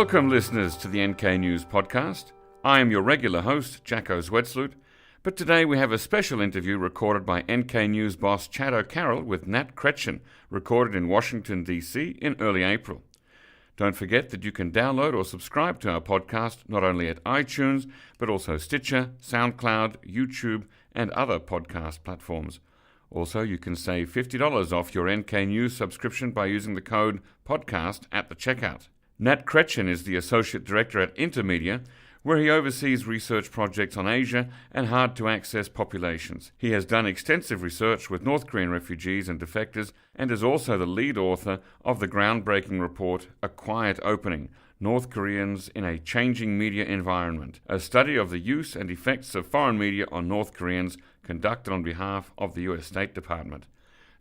Welcome, listeners, to the NK News Podcast. I am your regular host, Jacko Zwetsloot, but today we have a special interview recorded by NK News boss Chad O'Carroll with Nat Kretchun, recorded in Washington D.C. in early April. Don't forget that you can download or subscribe to our podcast not only at iTunes, but also Stitcher, SoundCloud, YouTube, and other podcast platforms. Also, you can save $50 off your NK News subscription by using the code PODCAST at the checkout. Nat Kretchun is the Associate Director at InterMedia, where he oversees research projects on Asia and hard-to-access populations. He has done extensive research with North Korean refugees and defectors and is also the lead author of the groundbreaking report, A Quiet Opening, North Koreans in a Changing Media Environment, a study of the use and effects of foreign media on North Koreans conducted on behalf of the U.S. State Department.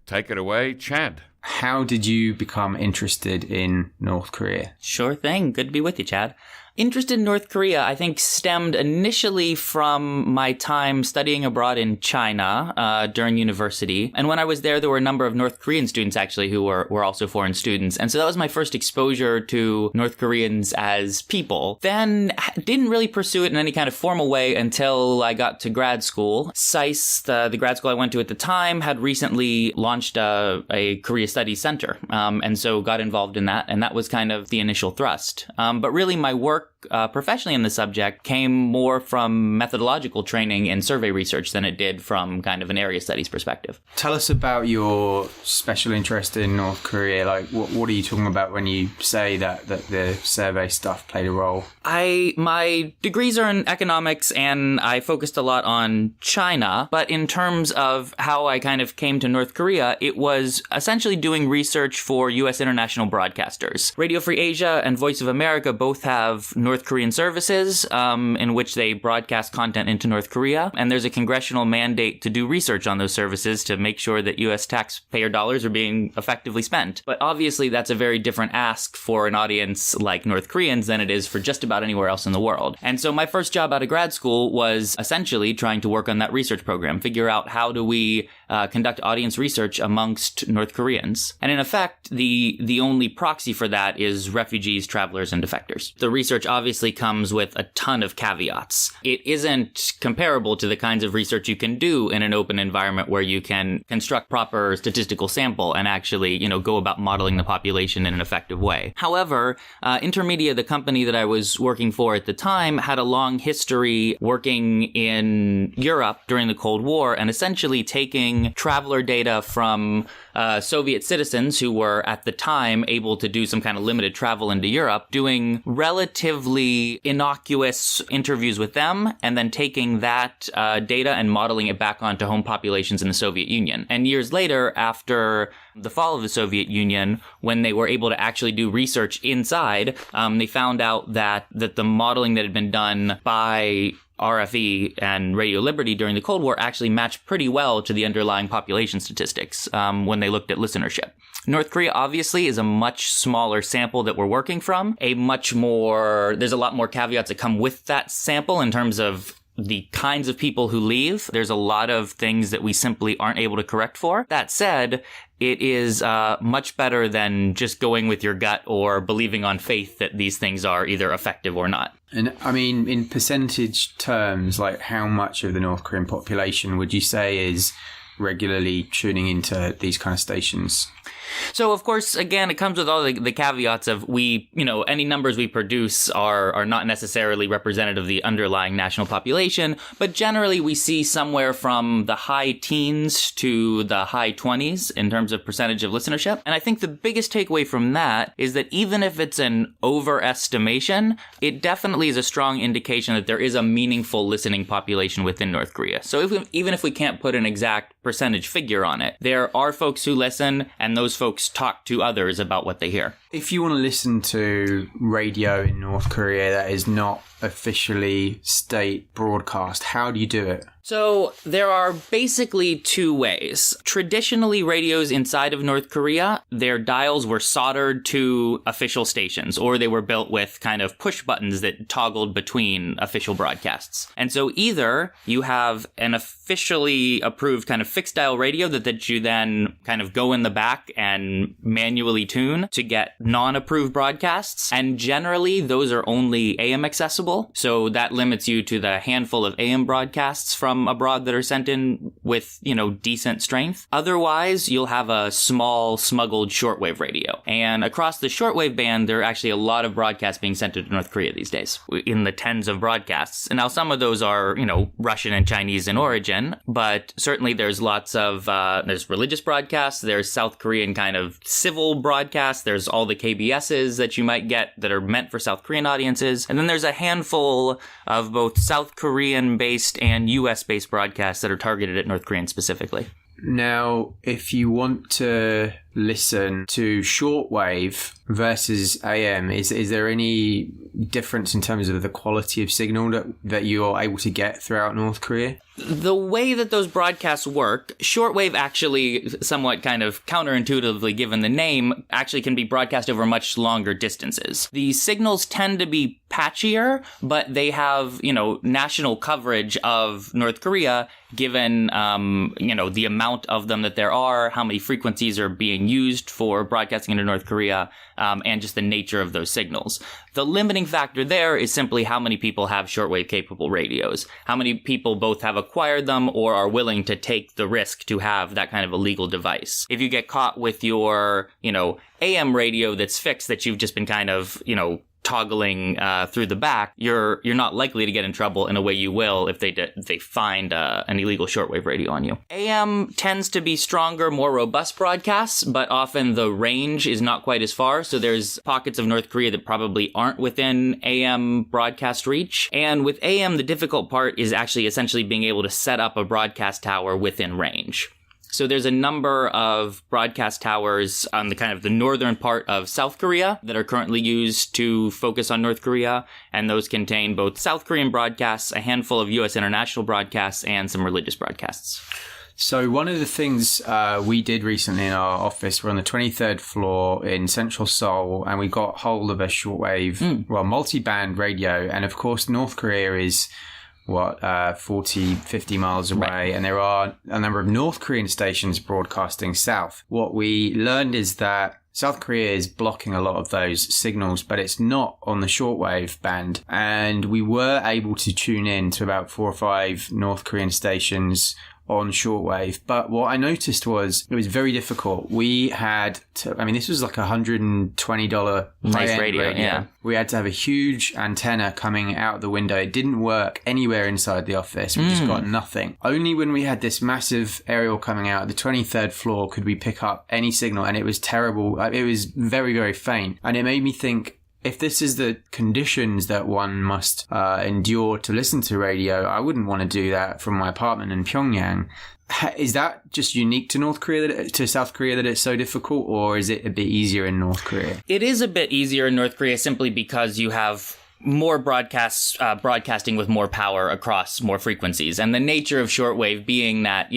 Take it away, Chad. How did you become interested in North Korea? Sure thing. Good to be with you, Chad. Interest in North Korea, I think, stemmed initially from my time studying abroad in China during university. And when I was there were a number of North Korean students, actually, who were also foreign students. And so that was my first exposure to North Koreans as people. Then didn't really pursue it in any kind of formal way until I got to grad school. SAIS, the grad school I went to at the time, had recently launched a Korea Studies Center. And so got involved in that. And that was kind of the initial thrust. But really, my work professionally in the subject came more from methodological training and survey research than it did from kind of an area studies perspective. Tell us about your special interest in North Korea. Like, what are you talking about when you say that the survey stuff played a role? My degrees are in economics, and I focused a lot on China. But in terms of how I kind of came to North Korea, it was essentially doing research for U.S. international broadcasters. Radio Free Asia and Voice of America both have North Korean services in which they broadcast content into North Korea. And there's a congressional mandate to do research on those services to make sure that U.S. taxpayer dollars are being effectively spent. But obviously, that's a very different ask for an audience like North Koreans than it is for just about anywhere else in the world. And so my first job out of grad school was essentially trying to work on that research program, figure out how do we conduct audience research amongst North Koreans. And in effect, the only proxy for that is refugees, travelers, and defectors. The research obviously comes with a ton of caveats. It isn't comparable to the kinds of research you can do in an open environment where you can construct proper statistical sample and actually, go about modeling the population in an effective way. However, InterMedia, the company that I was working for at the time, had a long history working in Europe during the Cold War and essentially taking traveler data from Soviet citizens who were at the time able to do some kind of limited travel into Europe, doing relatively innocuous interviews with them, and then taking that data and modeling it back onto home populations in the Soviet Union. And years later, after the fall of the Soviet Union, when they were able to actually do research inside, they found out that the modeling that had been done by RFE and Radio Liberty during the Cold War actually matched pretty well to the underlying population statistics when they looked at listenership. North Korea obviously is a much smaller sample that we're working from. There's a lot more caveats that come with that sample in terms of the kinds of people who leave. There's a lot of things that we simply aren't able to correct for. That said, it is much better than just going with your gut or believing on faith that these things are either effective or not. And I mean, in percentage terms, like how much of the North Korean population would you say is regularly tuning into these kind of stations? So, of course, again, it comes with all the caveats of any numbers we produce are not necessarily representative of the underlying national population, but generally we see somewhere from the high teens to the high 20s in terms of percentage of listenership. And I think the biggest takeaway from that is that even if it's an overestimation, it definitely is a strong indication that there is a meaningful listening population within North Korea. So even if we can't put an exact percentage figure on it, there are folks who listen, and those folks talk to others about what they hear. If you want to listen to radio in North Korea that is not officially state broadcast, how do you do it? So there are basically two ways. Traditionally, radios inside of North Korea, their dials were soldered to official stations, or they were built with kind of push buttons that toggled between official broadcasts. And so either you have an officially approved kind of fixed dial radio that you then kind of go in the back and manually tune to get non-approved broadcasts, and generally those are only AM accessible, so that limits you to the handful of AM broadcasts from abroad that are sent in with, decent strength. Otherwise, you'll have a small, smuggled shortwave radio. And across the shortwave band, there are actually a lot of broadcasts being sent to North Korea these days, in the tens of broadcasts. And now some of those are, Russian and Chinese in origin, but certainly there's lots of, there's religious broadcasts, there's South Korean kind of civil broadcasts, there's all the KBSs that you might get that are meant for South Korean audiences, and then there's a handful of both South Korean-based and US-based broadcasts that are targeted at North Koreans specifically. Now, if you want to listen to shortwave versus AM, is there any difference in terms of the quality of signal that you are able to get throughout North Korea? The way that those broadcasts work, shortwave actually, somewhat kind of counterintuitively given the name, actually can be broadcast over much longer distances. The signals tend to be patchier, but they have, national coverage of North Korea, given, the amount of them that there are, how many frequencies are being used for broadcasting into North Korea, and just the nature of those signals. The limiting factor there is simply how many people have shortwave capable radios. How many people both have acquired them or are willing to take the risk to have that kind of a legal device. If you get caught with your, AM radio that's fixed that you've just been kind of, toggling through the back, you're not likely to get in trouble in a way you will if they find an illegal shortwave radio on you. AM tends to be stronger, more robust broadcasts, but often the range is not quite as far, so there's pockets of North Korea that probably aren't within AM broadcast reach. And with AM, the difficult part is actually essentially being able to set up a broadcast tower within range. So there's a number of broadcast towers on the kind of the northern part of South Korea that are currently used to focus on North Korea, and those contain both South Korean broadcasts, a handful of U.S. international broadcasts, and some religious broadcasts. So one of the things we did recently in our office, we're on the 23rd floor in central Seoul, and we got hold of a shortwave, multi-band radio, and of course North Korea is 40, 50 miles away, right. And there are a number of North Korean stations broadcasting south. What we learned is that South Korea is blocking a lot of those signals, but it's not on the shortwave band. And we were able to tune in to about 4 or 5 North Korean stations on shortwave. But what I noticed was it was very difficult. We had to, this was like $120 nice radio. Yeah. We had to have a huge antenna coming out the window. It didn't work anywhere inside the office. We just got nothing. Only when we had this massive aerial coming out at the 23rd floor could we pick up any signal, and it was terrible. It was very, very faint. And it made me think, if this is the conditions that one must endure to listen to radio, I wouldn't want to do that from my apartment in Pyongyang. Is that just unique to North Korea, to South Korea, that it's so difficult, or is it a bit easier in North Korea? It is a bit easier in North Korea simply because you have more broadcasts, broadcasting with more power across more frequencies. And the nature of shortwave being that,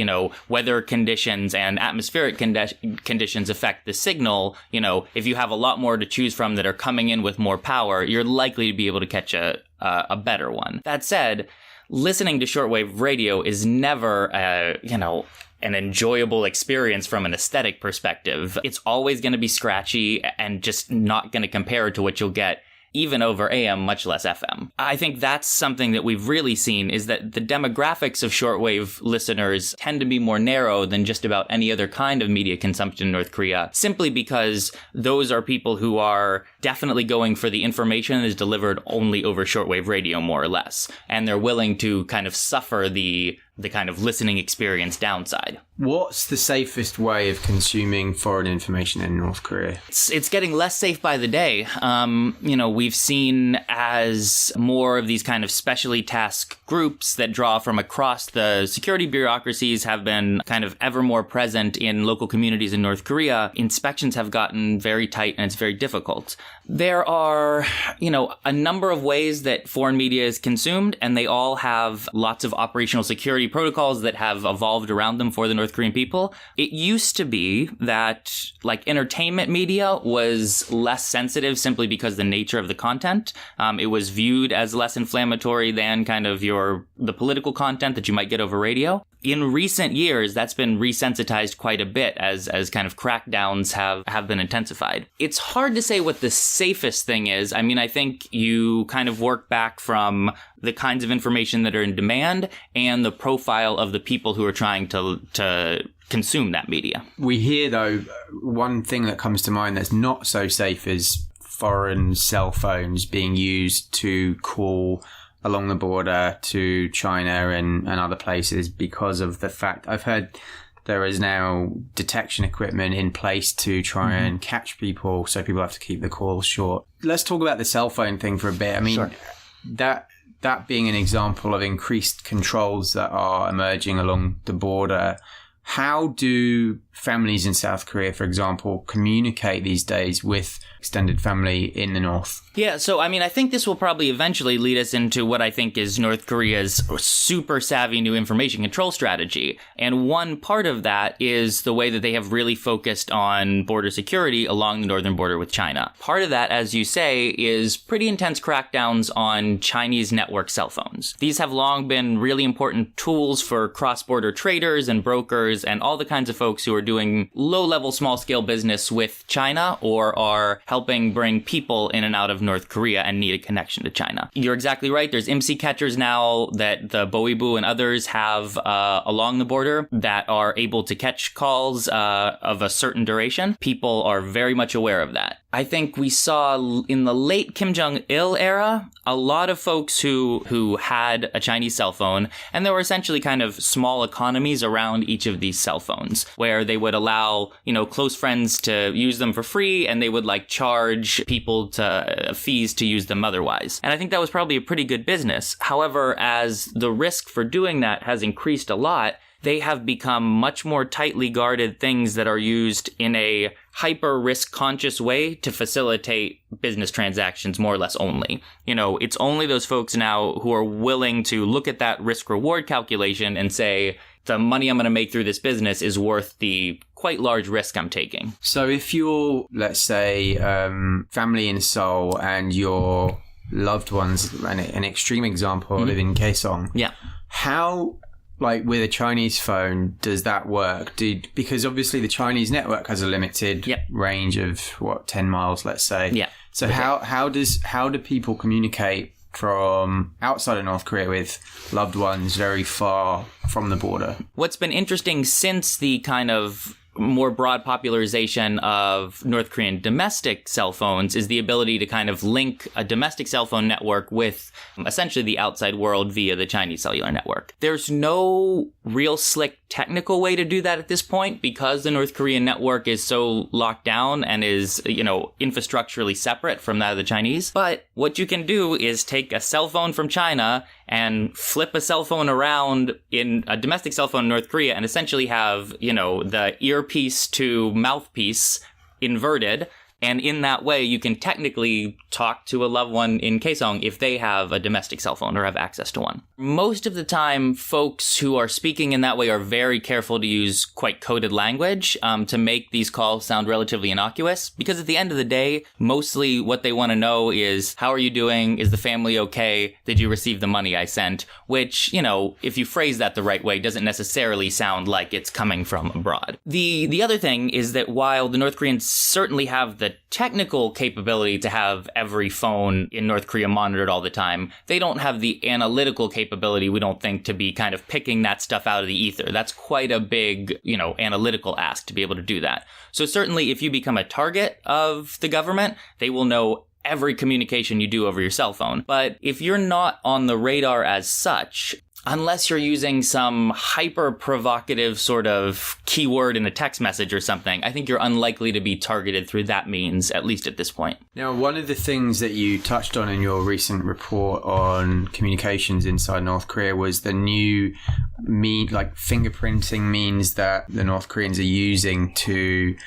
weather conditions and atmospheric conditions affect the signal. If you have a lot more to choose from that are coming in with more power, you're likely to be able to catch a better one. That said, listening to shortwave radio is never, an enjoyable experience from an aesthetic perspective. It's always going to be scratchy and just not going to compare to what you'll get even over AM, much less FM. I think that's something that we've really seen, is that the demographics of shortwave listeners tend to be more narrow than just about any other kind of media consumption in North Korea, simply because those are people who are definitely going for the information that is delivered only over shortwave radio, more or less. And they're willing to kind of suffer the kind of listening experience downside. What's the safest way of consuming foreign information in North Korea? It's getting less safe by the day. We've seen as more of these kind of specially tasked groups that draw from across the security bureaucracies have been kind of ever more present in local communities in North Korea, inspections have gotten very tight and it's very difficult. There are, a number of ways that foreign media is consumed, and they all have lots of operational security protocols that have evolved around them for the North Korean people. It used to be that, entertainment media was less sensitive simply because the nature of the content. It was viewed as less inflammatory than kind of the political content that you might get over radio. in recent years, that's been resensitized quite a bit as kind of crackdowns have been intensified. It's hard to say what the safest thing is. I mean, I think you kind of work back from the kinds of information that are in demand and the profile of the people who are trying to consume that media. We hear, though, one thing that comes to mind that's not so safe is foreign cell phones being used to call along the border to China and other places because of the fact I've heard there is now detection equipment in place to try and catch people, so people have to keep the calls short. Let's talk about the cell phone thing for a bit. I mean, sure. That being an example of increased controls that are emerging along the border, how do families in South Korea, for example, communicate these days with extended family in the north? Yeah, so I mean, I think this will probably eventually lead us into what I think is North Korea's super savvy new information control strategy. And one part of that is the way that they have really focused on border security along the northern border with China. Part of that, as you say, is pretty intense crackdowns on Chinese network cell phones. These have long been really important tools for cross-border traders and brokers and all the kinds of folks who are doing low-level, small-scale business with China or are helping bring people in and out of North Korea and need a connection to China. You're exactly right. There's IMSI catchers now that the Boebu and others have along the border that are able to catch calls of a certain duration. People are very much aware of that. I think we saw in the late Kim Jong-il era, a lot of folks who had a Chinese cell phone, and there were essentially kind of small economies around each of these cell phones where they would allow, close friends to use them for free, and they would charge people to fees to use them otherwise. And I think that was probably a pretty good business. However, as the risk for doing that has increased a lot, they have become much more tightly guarded things that are used in a hyper risk conscious way to facilitate business transactions more or less only. It's only those folks now who are willing to look at that risk reward calculation and say, the money I'm going to make through this business is worth the quite large risk I'm taking. So if you're, let's say, family in Seoul and your loved ones, an extreme example, live in Kaesong. Yeah. How, with a Chinese phone, does that work? Because obviously the Chinese network has a limited range of 10 miles, let's say. Yeah. So how do people communicate from outside of North Korea with loved ones very far from the border? What's been interesting since the kind of more broad popularization of North Korean domestic cell phones is the ability to kind of link a domestic cell phone network with essentially the outside world via the Chinese cellular network. There's no real slick technical way to do that at this point because the North Korean network is so locked down and is, infrastructurally separate from that of the Chinese. But what you can do is take a cell phone from China and flip a cell phone around in a domestic cell phone in North Korea and essentially have, the earpiece to mouthpiece inverted. And in that way, you can technically talk to a loved one in Kaesong if they have a domestic cell phone or have access to one. Most of the time, folks who are speaking in that way are very careful to use quite coded language to make these calls sound relatively innocuous. Because at the end of the day, mostly what they want to know is, how are you doing? Is the family okay? Did you receive the money I sent? Which, if you phrase that the right way, doesn't necessarily sound like it's coming from abroad. The other thing is that while the North Koreans certainly have the technical capability to have every phone in North Korea monitored all the time, they don't have the analytical capability, we don't think, to be kind of picking that stuff out of the ether. That's quite a big, analytical ask to be able to do that. So certainly if you become a target of the government, they will know every communication you do over your cell phone. But if you're not on the radar as such, unless you're using some hyper-provocative sort of keyword in a text message or something, I think you're unlikely to be targeted through that means, at least at this point. Now, one of the things that you touched on in your recent report on communications inside North Korea was the new fingerprinting means that the North Koreans are using to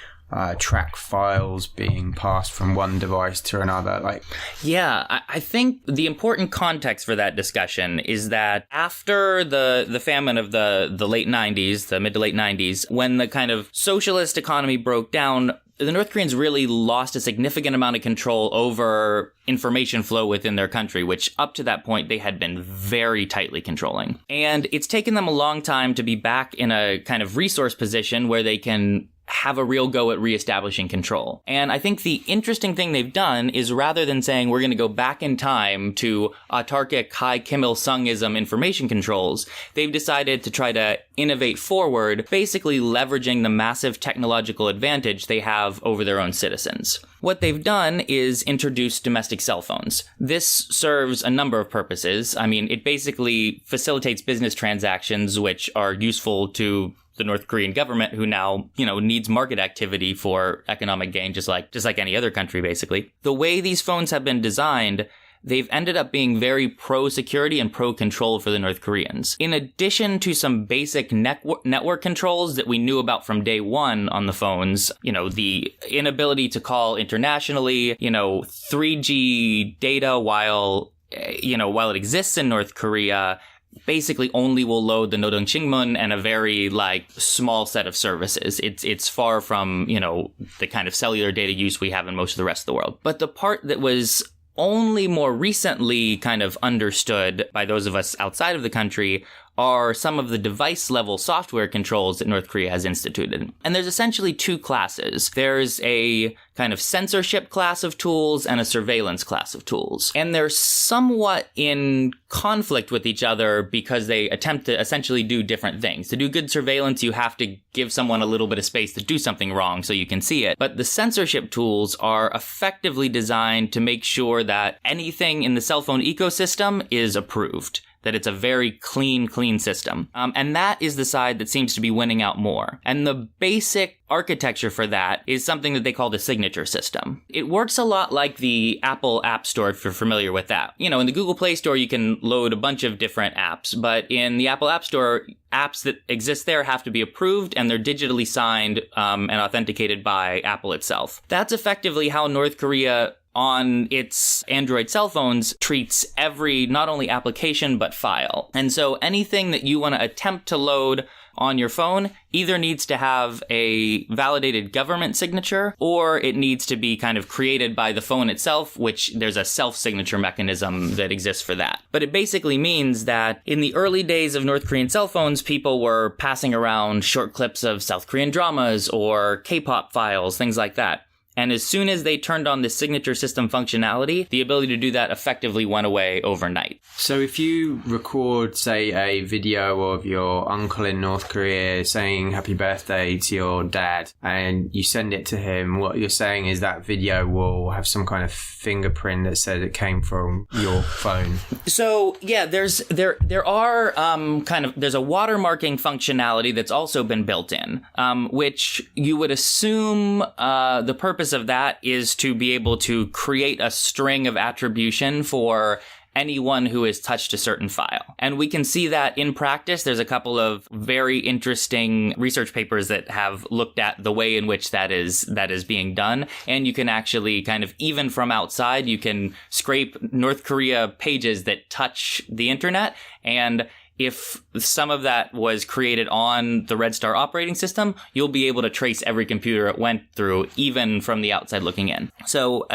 track files being passed from one device to another. Yeah, I think the important context for that discussion is that after the famine of the late 90s, the mid to late 90s, when the kind of socialist economy broke down, the North Koreans really lost a significant amount of control over information flow within their country, which up to that point they had been very tightly controlling. And it's taken them a long time to be back in a kind of resource position where they can have a real go at reestablishing control. And I think the interesting thing they've done is, rather than saying we're going to go back in time to autarkic high Kim Il-sungism information controls, they've decided to try to innovate forward, basically leveraging the massive technological advantage they have over their own citizens. What they've done is introduce domestic cell phones. This serves a number of purposes. I mean, it basically facilitates business transactions, which are useful to the North Korean government, who now, needs market activity for economic gain, just like any other country, basically. The way these phones have been designed, they've ended up being very pro-security and pro-control for the North Koreans. In addition to some basic network controls that we knew about from day one on the phones, the inability to call internationally, 3G data while it exists in North Korea, basically only will load the Nodong Chingmun and a very small set of services. It's far from, the kind of cellular data use we have in most of the rest of the world. But the part that was only more recently kind of understood by those of us outside of the country are some of the device-level software controls that North Korea has instituted. And there's essentially two classes. There's a kind of censorship class of tools and a surveillance class of tools. And they're somewhat in conflict with each other because they attempt to essentially do different things. To do good surveillance, you have to give someone a little bit of space to do something wrong so you can see it. But the censorship tools are effectively designed to make sure that anything in the cell phone ecosystem is approved, that it's a very clean system. And that is the side that seems to be winning out more. And the basic architecture for that is something that they call the signature system. It works a lot like the Apple App Store, if you're familiar with that. In the Google Play Store, you can load a bunch of different apps, but in the Apple App Store, apps that exist there have to be approved, and they're digitally signed and authenticated by Apple itself. That's effectively how North Korea on its Android cell phones treats every not only application but file. And so anything that you want to attempt to load on your phone either needs to have a validated government signature, or it needs to be kind of created by the phone itself, which there's a self-signature mechanism that exists for that. But it basically means that in the early days of North Korean cell phones, people were passing around short clips of South Korean dramas or K-pop files, things like that. And as soon as they turned on the signature system functionality, the ability to do that effectively went away overnight. So if you record, say, a video of your uncle in North Korea saying happy birthday to your dad, and you send it to him, what you're saying is that video will have some kind of fingerprint that says it came from your phone. So yeah, there's a watermarking functionality that's also been built in, which you would assume the purpose of that is to be able to create a string of attribution for anyone who has touched a certain file. And we can see that in practice. There's a couple of very interesting research papers that have looked at the way in which that is being done. And you can actually kind of, even from outside, you can scrape North Korea pages that touch the internet, and if some of that was created on the Red Star operating system, you'll be able to trace every computer it went through, even from the outside looking in. So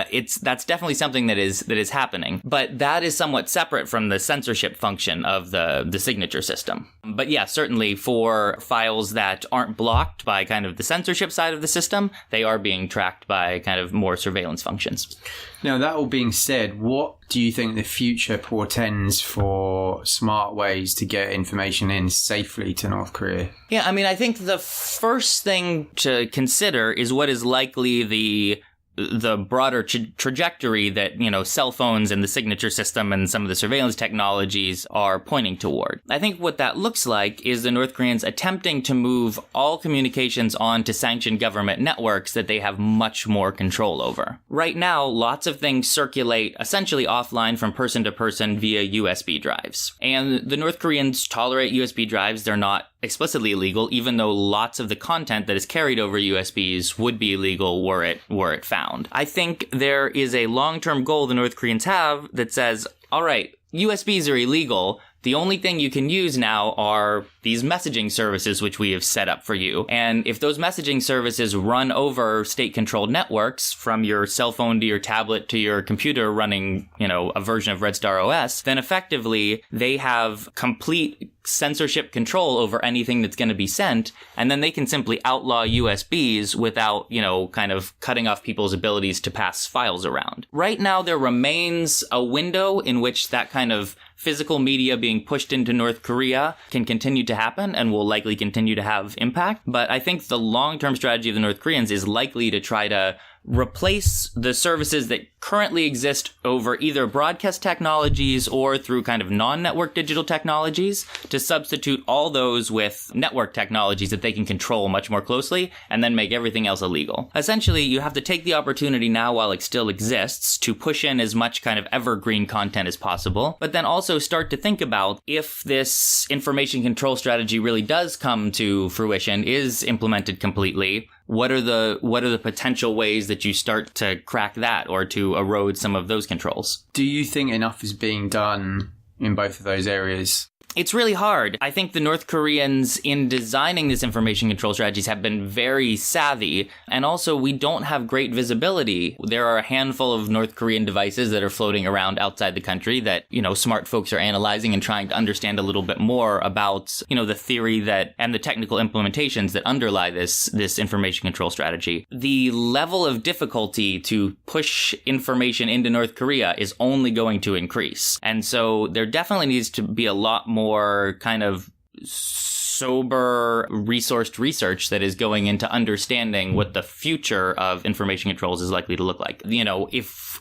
that's definitely something that is happening. But that is somewhat separate from the censorship function of the signature system. But yeah, certainly for files that aren't blocked by kind of the censorship side of the system, they are being tracked by kind of more surveillance functions. Now, that all being said, what do you think the future portends for smart ways to get information in safely to North Korea? Yeah, I mean, I think the first thing to consider is what is likely the broader trajectory that, cell phones and the signature system and some of the surveillance technologies are pointing toward. I think what that looks like is the North Koreans attempting to move all communications onto sanctioned government networks that they have much more control over. Right now, lots of things circulate essentially offline from person to person via USB drives. And the North Koreans tolerate USB drives. They're not explicitly illegal, even though lots of the content that is carried over USBs would be illegal were it found. I think there is a long-term goal the North Koreans have that says, all right, USBs are illegal. The only thing you can use now are these messaging services which we have set up for you. And if those messaging services run over state-controlled networks from your cell phone to your tablet to your computer running, a version of Red Star OS, then effectively they have complete censorship control over anything that's going to be sent, and then they can simply outlaw USBs without, kind of cutting off people's abilities to pass files around. Right now, there remains a window in which that kind of physical media being pushed into North Korea can continue to happen and will likely continue to have impact. But I think the long-term strategy of the North Koreans is likely to try to replace the services that currently exist over either broadcast technologies or through kind of non-network digital technologies to substitute all those with network technologies that they can control much more closely and then make everything else illegal. Essentially, you have to take the opportunity now while it still exists to push in as much kind of evergreen content as possible, but then also start to think about if this information control strategy really does come to fruition, is implemented completely, what are the potential ways that you start to crack that or to erode some of those controls? Do you think enough is being done in both of those areas? It's really hard. I think the North Koreans, in designing this information control strategies, have been very savvy. And also, we don't have great visibility. There are a handful of North Korean devices that are floating around outside the country that, smart folks are analyzing and trying to understand a little bit more about, the theory that and the technical implementations that underlie this information control strategy. The level of difficulty to push information into North Korea is only going to increase. And so there definitely needs to be a lot more kind of sober, resourced research that is going into understanding what the future of information controls is likely to look like.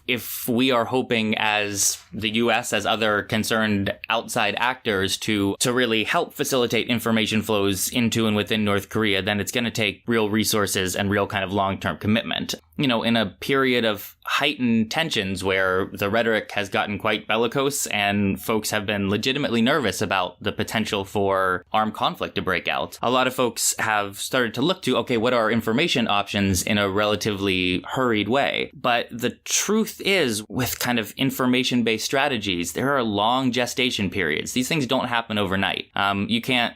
If we are hoping as the U.S., as other concerned outside actors to really help facilitate information flows into and within North Korea, then it's going to take real resources and real kind of long-term commitment. In a period of heightened tensions where the rhetoric has gotten quite bellicose and folks have been legitimately nervous about the potential for armed conflict to break out, a lot of folks have started to look to, okay, what are information options in a relatively hurried way? But the truth is, with kind of information-based strategies, there are long gestation periods. These things don't happen overnight. You can't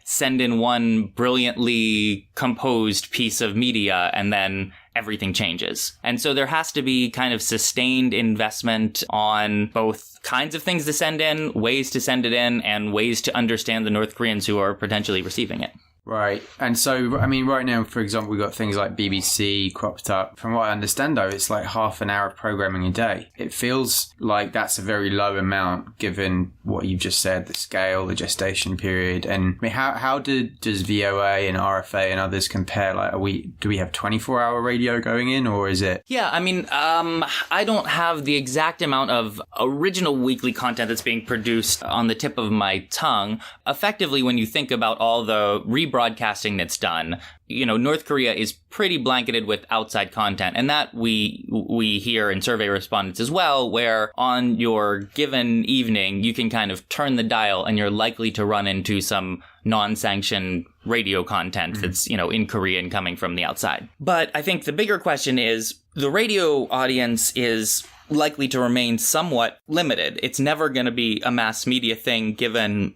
send in one brilliantly composed piece of media and then everything changes. And so there has to be kind of sustained investment on both kinds of things to send in, ways to send it in, and ways to understand the North Koreans who are potentially receiving it. Right. And so, right now, for example, we've got things like BBC cropped up. From what I understand, though, it's like half an hour of programming a day. It feels like that's a very low amount given what you've just said, the scale, the gestation period. And how does VOA and RFA and others compare? Like, do we have 24-hour radio going in, or is it? Yeah, I don't have the exact amount of original weekly content that's being produced on the tip of my tongue. Effectively, when you think about all the rebroadcasting that's done, North Korea is pretty blanketed with outside content, and that we hear in survey respondents as well, where on your given evening, you can kind of turn the dial and you're likely to run into some non-sanctioned radio content that's, in Korean coming from the outside. But I think the bigger question is the radio audience is likely to remain somewhat limited. It's never going to be a mass media thing given,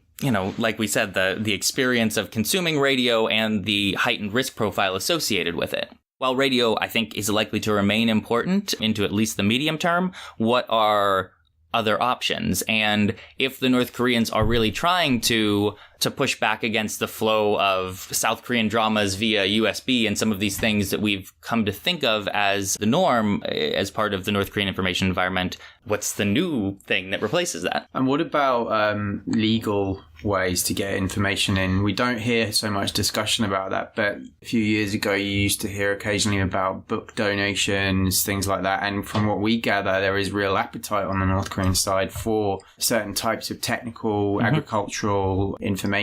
like we said, the experience of consuming radio and the heightened risk profile associated with it. While radio, I think, is likely to remain important into at least the medium term, what are other options? And if the North Koreans are really trying to push back against the flow of South Korean dramas via USB and some of these things that we've come to think of as the norm as part of the North Korean information environment, what's the new thing that replaces that? And what about legal ways to get information in? We don't hear so much discussion about that, but a few years ago you used to hear occasionally about book donations, things like that. And from what we gather, there is real appetite on the North Korean side for certain types of technical, agricultural information.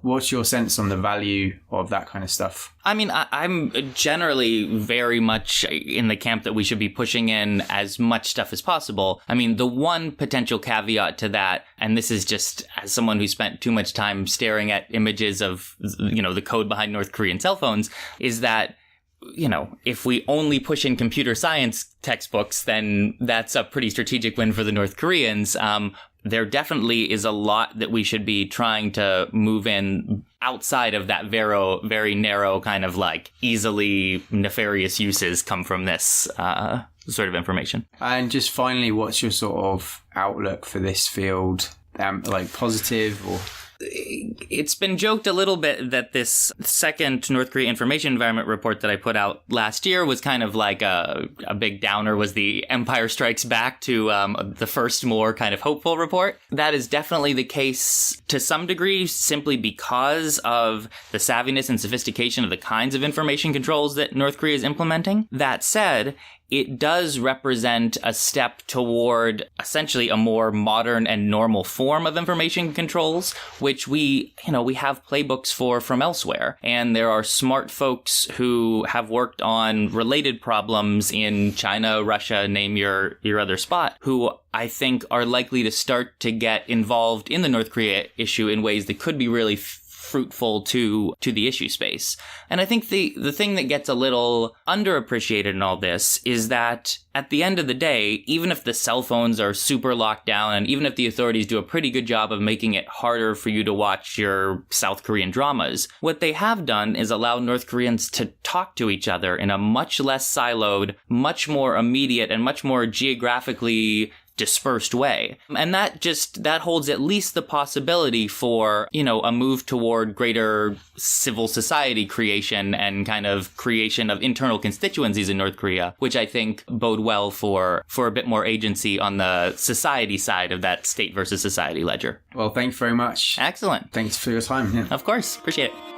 What's your sense on the value of that kind of stuff? I'm generally very much in the camp that we should be pushing in as much stuff as possible. The one potential caveat to that, and this is just as someone who spent too much time staring at images of, the code behind North Korean cell phones, is that if we only push in computer science textbooks, then that's a pretty strategic win for the North Koreans. there definitely is a lot that we should be trying to move in outside of that very narrow kind of like easily nefarious uses come from this sort of information. And just finally, what's your sort of outlook for this field? Like positive or... It's been joked a little bit that this second North Korea information environment report that I put out last year was kind of like a big downer, was the Empire Strikes Back to the first more kind of hopeful report. That is definitely the case to some degree, simply because of the savviness and sophistication of the kinds of information controls that North Korea is implementing. That said, it does represent a step toward essentially a more modern and normal form of information controls, which we have playbooks for from elsewhere. And there are smart folks who have worked on related problems in China, Russia, name your other spot, who I think are likely to start to get involved in the North Korea issue in ways that could be really fruitful to the issue space. And I think the thing that gets a little underappreciated in all this is that at the end of the day, even if the cell phones are super locked down, and even if the authorities do a pretty good job of making it harder for you to watch your South Korean dramas, what they have done is allow North Koreans to talk to each other in a much less siloed, much more immediate, and much more geographically dispersed way. And that holds at least the possibility for, a move toward greater civil society creation and kind of creation of internal constituencies in North Korea, which I think bode well for a bit more agency on the society side of that state versus society ledger. Well, thanks very much. Excellent. Thanks for your time. Yeah. Of course. Appreciate it.